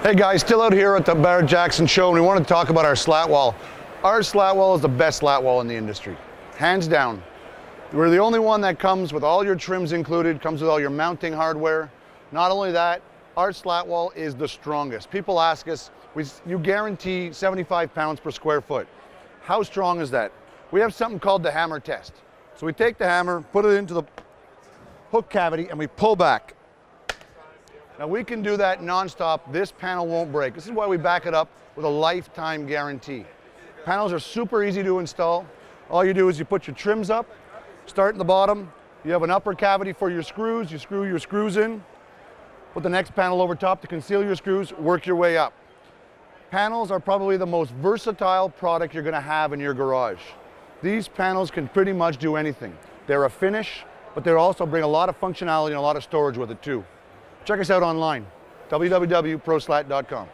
Hey guys, still out here at the Barrett Jackson show, and we want to talk about our slat wall. Our slat wall is the best slat wall in the industry, hands down. We're the only one that comes with all your trims included, comes with all your mounting hardware. Not only that, our slat wall is the strongest. People ask us, you guarantee 75 pounds per square foot. How strong is that? We have something called the hammer test. So we take the hammer, put it into the hook cavity, and we pull back. Now we can do that non-stop. This panel won't break. This is why we back it up with a lifetime guarantee. Panels are super easy to install. All you do is you put your trims up, start in the bottom. You have an upper cavity for your screws. You screw your screws in. Put the next panel over top to conceal your screws. Work your way up. Panels are probably the most versatile product you're going to have in your garage. These panels can pretty much do anything. They're a finish, but they also bring a lot of functionality and a lot of storage with it too. Check us out online, www.proslat.com.